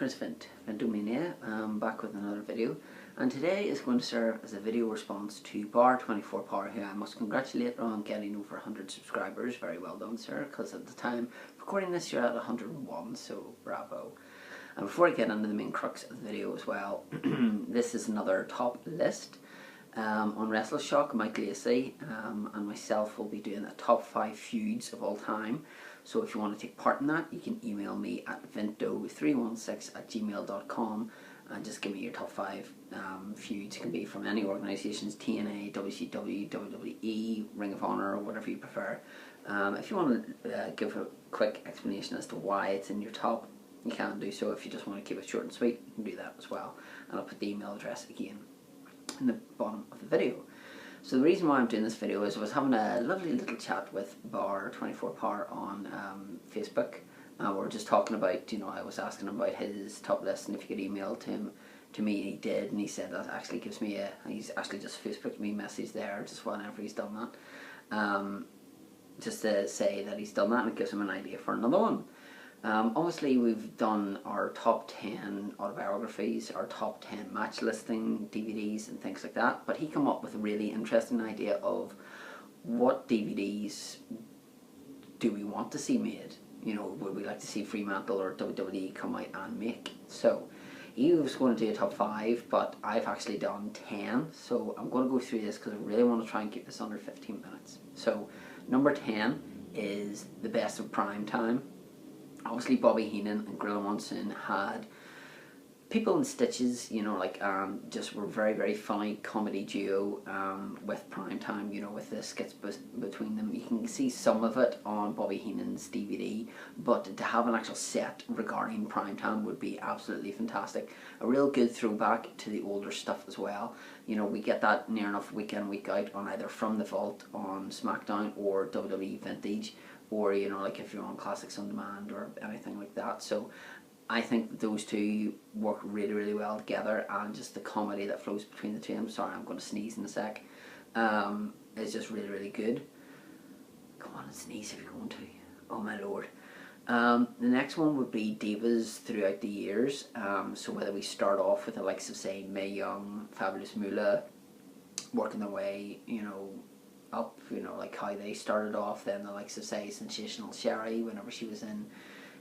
it's Vintomania, back with another video, and today is going to serve as a video response to Bar24 Power, who I must congratulate on getting over 100 subscribers. Very well done, sir, because at the time of recording this you're at 101, so bravo. And before I get into the main crux of the video as well, this is another top list. On WrestleShock, Mike Lacey and myself will be doing the top 5 feuds of all time. So if you want to take part in that, you can email me at vinto316@gmail.com and just give me your top 5 feuds. It can be from any organisations, TNA, WCW, WWE, Ring of Honor, or whatever you prefer. If you want to give a quick explanation as to why it's in your top, you can do so. If you just want to keep it short and sweet, you can do that as well. And I'll put the email address again in the bottom of the video. So the reason why I'm doing this video is I was having a lovely little chat with Bar24 Power on Facebook. We're just talking about, I was asking him about his top list and if you could email to me, and he did, and he said that actually gives me he's actually just Facebooked me a message there just whenever he's done that, just to say that he's done that, and it gives him an idea for another one. Obviously we've done our top 10 autobiographies, our top 10 match listing DVDs and things like that, but he came up with a really interesting idea of what DVDs do we want to see made. Would we like to see Fremantle or WWE come out and make? So he was going to do a top 5, but I've actually done 10, so I'm going to go through this because I really want to try and keep this under 15 minutes. So number 10 is the best of prime time. Obviously Bobby Heenan and Gorilla Monsoon had people in stitches, just were very, very funny comedy duo with Primetime, with the skits between them. You can see some of it on Bobby Heenan's DVD, but to have an actual set regarding Primetime would be absolutely fantastic. A real good throwback to the older stuff as well. We get that near enough week in, week out on either From the Vault on SmackDown or WWE Vintage, or like if you're on Classics on Demand or anything like that. So I think those two work really, really well together, and just the comedy that flows between the two of them, sorry I'm going to sneeze in a sec, is just really, really good. Come on and sneeze if you're going to, oh my lord. The next one would be Divas throughout the years, so whether we start off with the likes of, say, Mae Young, Fabulous Moolah, working their way, up, like how they started off, then the likes of, say, Sensational Sherry whenever she was in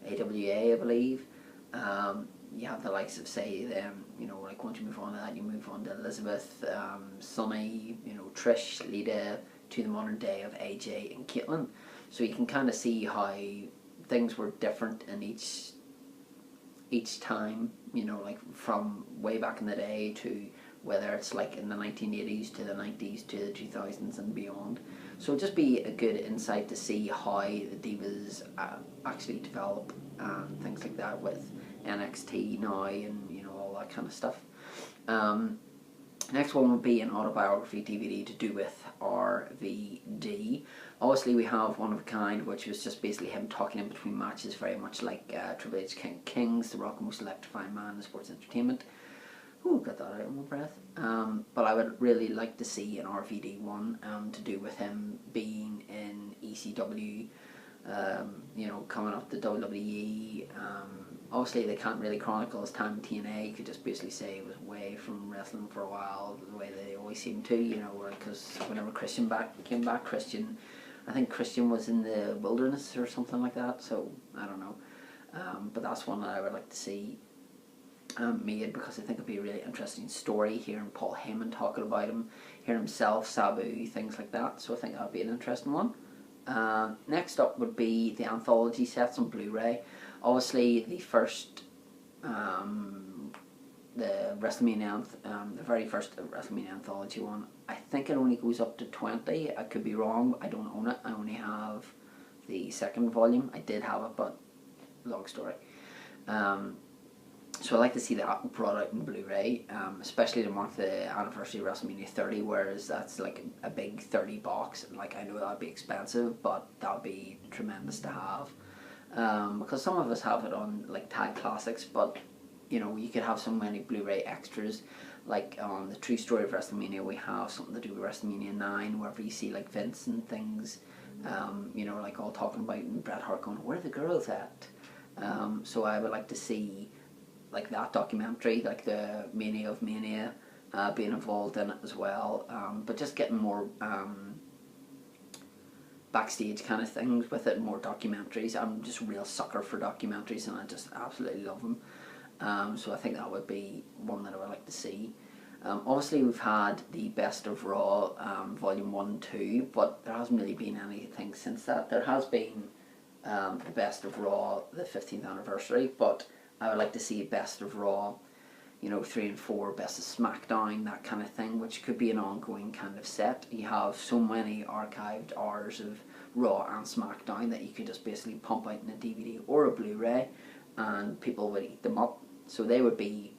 AWA, I believe. You have the likes of, say, them, like once you move on to that, you move on to Elizabeth, Sunny, Trish, Lita, to the modern day of AJ and Caitlyn. So you can kind of see how things were different in each time, like from way back in the day to whether it's like in the 1980s to the 90s to the 2000s and beyond. So it'll just be a good insight to see how the Divas actually develop and things like that with NXT now and all that kind of stuff. Next one would be an autobiography DVD to do with RVD. Obviously we have One of a Kind, which was just basically him talking in between matches, very much like Triple H King of Kings, The Rock, Most Electrifying Man in Sports Entertainment. Ooh, got that out of my breath. But I would really like to see an RVD one to do with him being in ECW, coming up to WWE. Obviously they can't really chronicle his time in TNA. You could just basically say he was away from wrestling for a while, the way they always seem to, because whenever Christian came back, I think Christian was in the wilderness or something like that, so I don't know. But that's one that I would like to see made, because I think it'd be a really interesting story, hearing Paul Heyman talking about him, hearing himself, Sabu, things like that. So I think that'd be an interesting one. Next up would be the anthology sets on Blu-ray. Obviously the first, the WrestleMania, the very first WrestleMania anthology one, I think it only goes up to 20. I could be wrong. I don't own it. I only have the second volume. I did have it, but long story. So I like to see that brought out in Blu-ray, especially to mark the anniversary of WrestleMania 30, whereas that's like a big 30 box, and like I know that'd be expensive, but that'd be tremendous to have. Because some of us have it on like Tag Classics, but you could have so many Blu-ray extras, like on the True Story of WrestleMania we have something to do with WrestleMania 9, wherever you see like Vince and things, like all talking about, and Bret Hart going, where are the girls at? So I would like to see like that documentary, like the Mania of Mania, being involved in it as well. But just getting more backstage kind of things with it, more documentaries. I'm just a real sucker for documentaries, and I just absolutely love them. So I think that would be one that I would like to see. Obviously, we've had the Best of Raw Volume 1 and 2, but there hasn't really been anything since that. There has been the Best of Raw, the 15th anniversary, but I would like to see Best of Raw, 3 and 4, Best of SmackDown, that kind of thing, which could be an ongoing kind of set. You have so many archived hours of Raw and SmackDown that you could just basically pump out in a DVD or a Blu-ray, and people would eat them up. So they would be,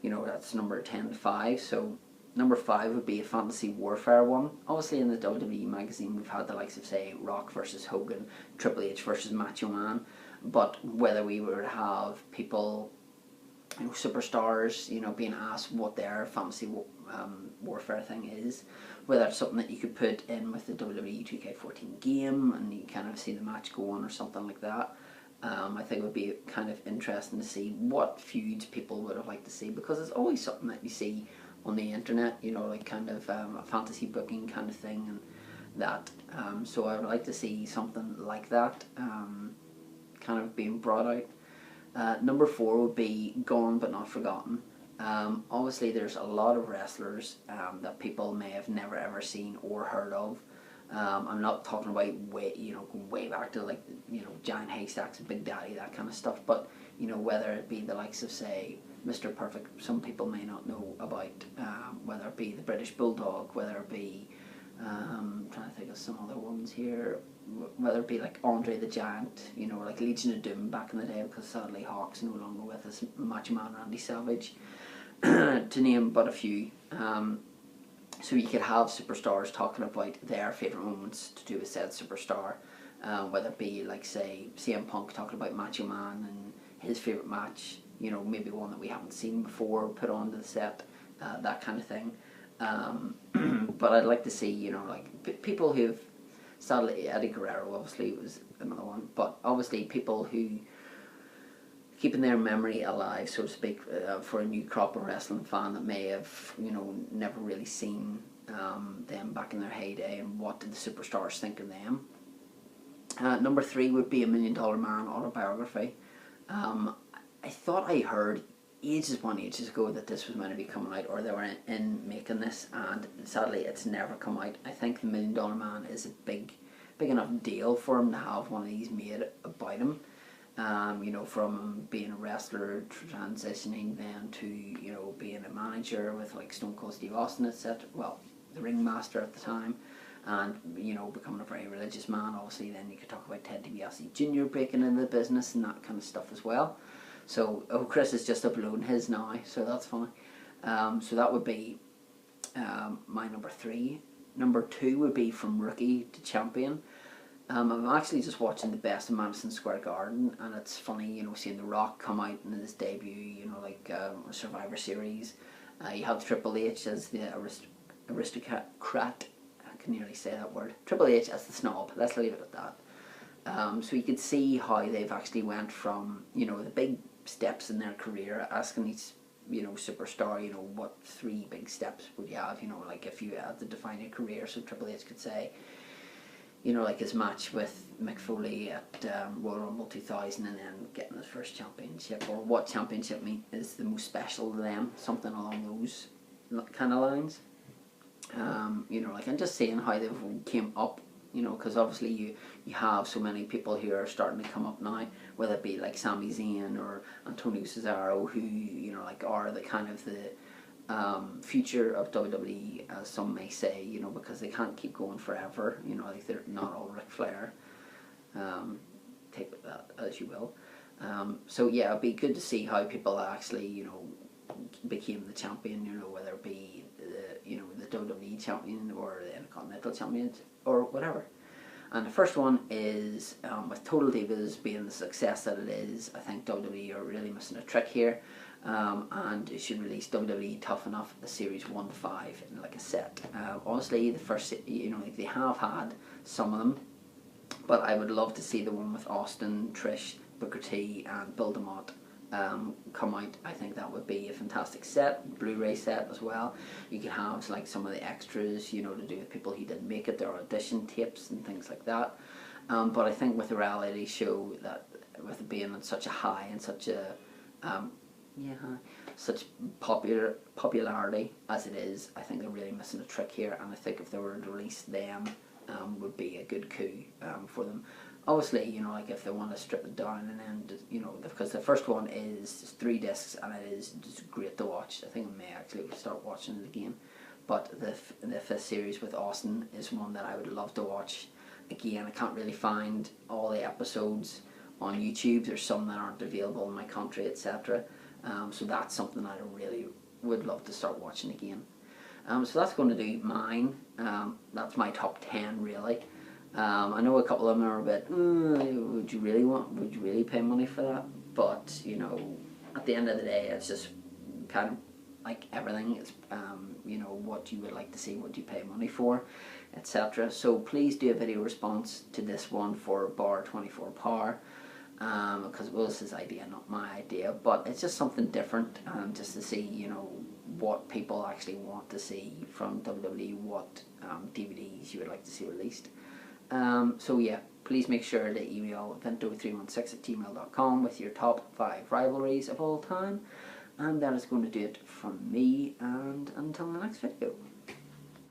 that's number 10 to 5. So number 5 would be a fantasy warfare one. Obviously in the WWE magazine we've had the likes of, say, Rock versus Hogan, Triple H versus Macho Man, but whether we would have people, superstars, being asked what their fantasy warfare thing is, whether it's something that you could put in with the WWE 2K14 game and you kind of see the match go on or something like that. I think it would be kind of interesting to see what feuds people would have liked to see, because it's always something that you see on the internet, like kind of a fantasy booking kind of thing, and that. So I would like to see something like that kind of being brought out. Number 4 would be Gone But Not Forgotten. Obviously there's a lot of wrestlers that people may have never ever seen or heard of. I'm not talking about way back to like Giant Haystacks and Big Daddy, that kind of stuff, but whether it be the likes of, say, Mr. Perfect, some people may not know about, whether it be the British Bulldog, whether it be I'm trying to think of some other ones here, whether it be like Andre the Giant, like Legion of Doom back in the day, because sadly Hawk's no longer with us, Macho Man Randy Savage, to name but a few. So you could have superstars talking about their favourite moments to do with said superstar, whether it be like, say, CM Punk talking about Macho Man and his favourite match, maybe one that we haven't seen before put onto the set, that kind of thing. But I'd like to see, like people who've, sadly Eddie Guerrero obviously was another one, but obviously people who keeping their memory alive, so to speak, for a new crop of wrestling fan that may have, never really seen them back in their heyday, and what did the superstars think of them. Number 3 would be a $1 Million Man autobiography. I thought I heard ages ago that this was meant to be coming out, or they were in making this, and sadly it's never come out. I think the $1 Million Man is a big enough deal for him to have one of these made about him. From being a wrestler, transitioning then to, being a manager with like Stone Cold Steve Austin, etc. Well, the ringmaster at the time, and, becoming a very religious man. Obviously then you could talk about Ted DiBiase Jr. breaking into the business and that kind of stuff as well. So, Chris has just uploaded his now, so that's funny. So that would be my number 3. Number 2 would be From Rookie to Champion. I'm actually just watching the Best of Madison Square Garden, and it's funny, seeing The Rock come out in his debut, like Survivor Series. You have Triple H as the aristocrat. I can nearly say that word. Triple H as the snob. Let's leave it at that. So you could see how they've actually went from, the big steps in their career, asking each, superstar, what 3 big steps would you have, like if you had to define your career. So Triple H could say, like his match with Mick Foley at Royal Rumble 2000, and then getting his first championship, or what championship is the most special to them, something along those kind of lines. And just seeing how they came up, because obviously you have so many people who are starting to come up now, whether it be like Sami Zayn or Antonio Cesaro, who, are the kind of the future of WWE, as some may say, because they can't keep going forever, like they're not all Ric Flair. Take that as you will. So yeah, it'd be good to see how people actually, became the champion, whether it be the WWE champion or the Intercontinental champion or whatever. And the first one is, with Total Divas being the success that it is, I think WWE are really missing a trick here. And it should release WWE Tough Enough, the series 1 to 5 in like a set. Honestly, the first, they have had some of them, but I would love to see the one with Austin, Trish, Booker T and Bill DeMott come out, I think that would be a fantastic set, Blu-ray set as well. You could have like some of the extras, you know, to do with people who didn't make it, their audition tapes and things like that. But I think with a reality show, that with it being on such a high and such a such popularity as it is, I think they're really missing a trick here. And I think if they were to release them, would be a good coup for them. Obviously, you know, like if they want to strip it down and then, you know, because the first one is 3 discs and it is just great to watch. I think I may actually start watching it again. But the 5th series with Austin is one that I would love to watch again. I can't really find all the episodes on YouTube. There's some that aren't available in my country, etc. So that's something I really would love to start watching again. So that's going to do mine. That's my top 10 really. I know a couple of them are a bit, would you really pay money for that? But, you know, at the end of the day, it's just kind of like everything. It's, you know, what you would like to see, what you pay money for, etc. So please do a video response to this one for Bar 24 Power. Because it was his idea, not my idea, but it's just something different, just to see, you know, what people actually want to see from WWE, what DVDs you would like to see released. So yeah, please make sure to email vento316@gmail.com with your top 5 rivalries of all time, and that is going to do it from me, and until the next video.